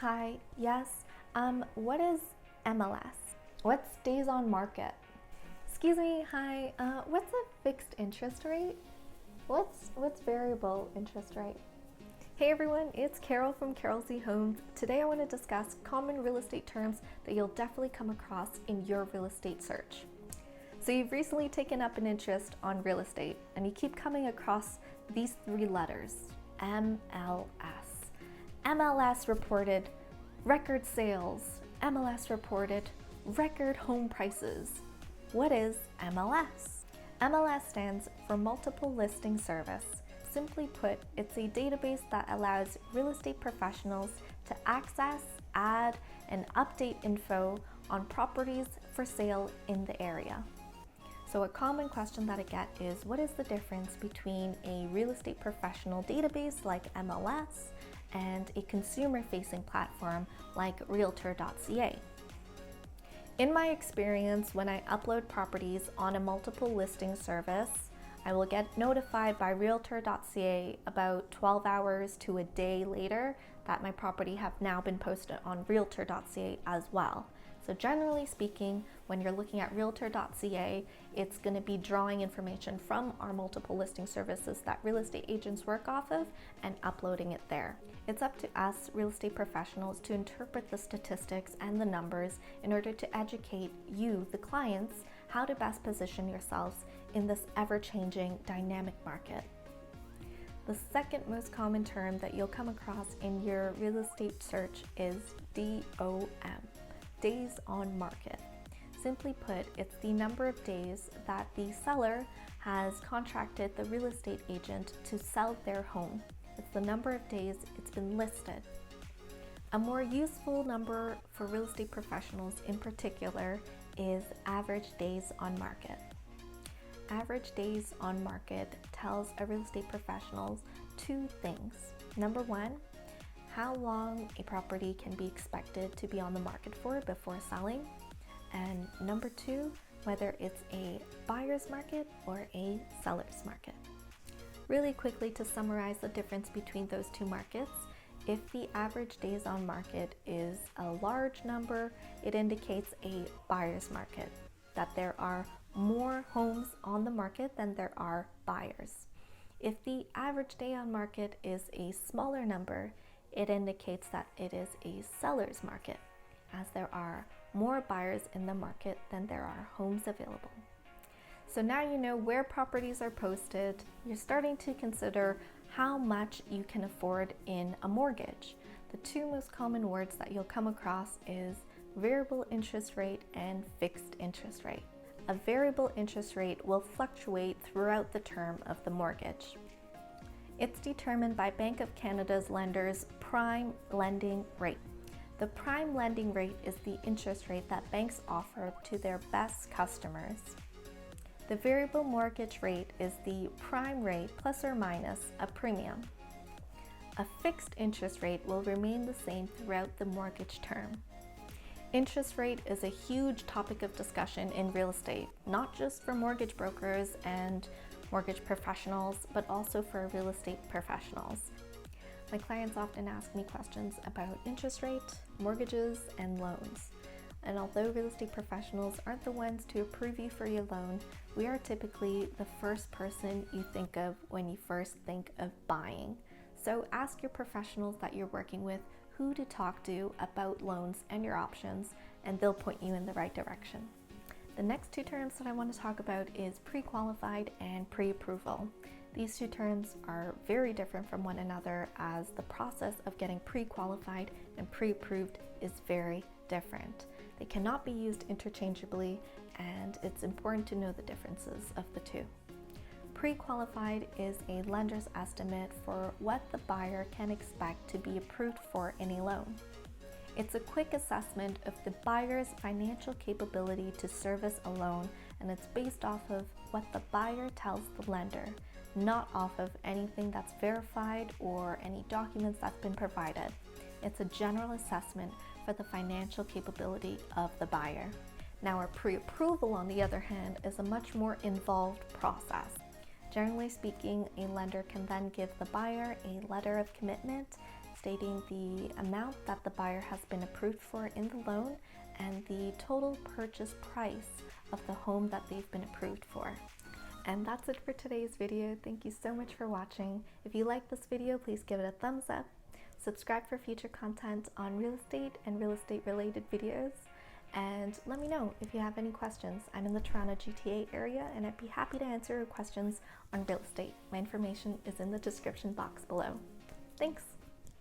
Hi, yes, what is MLS? What's days on market? Excuse me, hi, what's a fixed interest rate? What's variable interest rate? Hey everyone, it's Carol from Carol Z Homes. Today I want to discuss common real estate terms that you'll definitely come across in your real estate search. So you've recently taken up an interest on real estate and you keep coming across these three letters, MLS. MLS reported record sales. MLS reported record home prices. What is MLS? MLS stands for Multiple Listing Service. Simply put, it's a database that allows real estate professionals to access, add, and update info on properties for sale in the area. So a common question that I get is, what is the difference between a real estate professional database like MLS and a consumer-facing platform like Realtor.ca? In my experience, when I upload properties on a multiple listing service, I will get notified by Realtor.ca about 12 hours to a day later that my property have now been posted on Realtor.ca as well. So generally speaking, when you're looking at Realtor.ca, it's going to be drawing information from our multiple listing services that real estate agents work off of and uploading it there. It's up to us real estate professionals to interpret the statistics and the numbers in order to educate you, the clients, how to best position yourselves in this ever-changing dynamic market. The second most common term that you'll come across in your real estate search is DOM. Days on market. Simply put, it's the number of days that the seller has contracted the real estate agent to sell their home. It's the number of days it's been listed. A more useful number for real estate professionals in particular is average days on market. Average days on market tells a real estate professional two things. Number one, how long a property can be expected to be on the market for before selling. And number two, whether it's a buyer's market or a seller's market. Really quickly to summarize the difference between those two markets, if the average days on market is a large number, it indicates a buyer's market, that there are more homes on the market than there are buyers. If the average day on market is a smaller number, it indicates that it is a seller's market, as there are more buyers in the market than there are homes available. So now you know where properties are posted, you're starting to consider how much you can afford in a mortgage. The two most common words that you'll come across is variable interest rate and fixed interest rate. A variable interest rate will fluctuate throughout the term of the mortgage. It's determined by Bank of Canada's lenders' prime lending rate. The prime lending rate is the interest rate that banks offer to their best customers. The variable mortgage rate is the prime rate plus or minus a premium. A fixed interest rate will remain the same throughout the mortgage term. Interest rate is a huge topic of discussion in real estate, not just for mortgage brokers and mortgage professionals, but also for real estate professionals. My clients often ask me questions about interest rate, mortgages, and loans. And although real estate professionals aren't the ones to approve you for your loan, we are typically the first person you think of when you first think of buying. So ask your professionals that you're working with who to talk to about loans and your options, and they'll point you in the right direction. The next two terms that I want to talk about is pre-qualified and pre-approval. These two terms are very different from one another, as the process of getting pre-qualified and pre-approved is very different. They cannot be used interchangeably, and it's important to know the differences of the two. Pre-qualified is a lender's estimate for what the buyer can expect to be approved for in a loan. It's a quick assessment of the buyer's financial capability to service a loan, and it's based off of what the buyer tells the lender, not off of anything that's verified or any documents that's been provided. It's a general assessment for the financial capability of the buyer. Now, a pre-approval, on the other hand, is a much more involved process. Generally speaking, a lender can then give the buyer a letter of commitment stating the amount that the buyer has been approved for in the loan and the total purchase price of the home that they've been approved for. And that's it for today's video. Thank you so much for watching. If you like this video, please give it a thumbs up. Subscribe for future content on real estate and real estate related videos. And let me know if you have any questions. I'm in the Toronto GTA area and I'd be happy to answer your questions on real estate. My information is in the description box below. Thanks.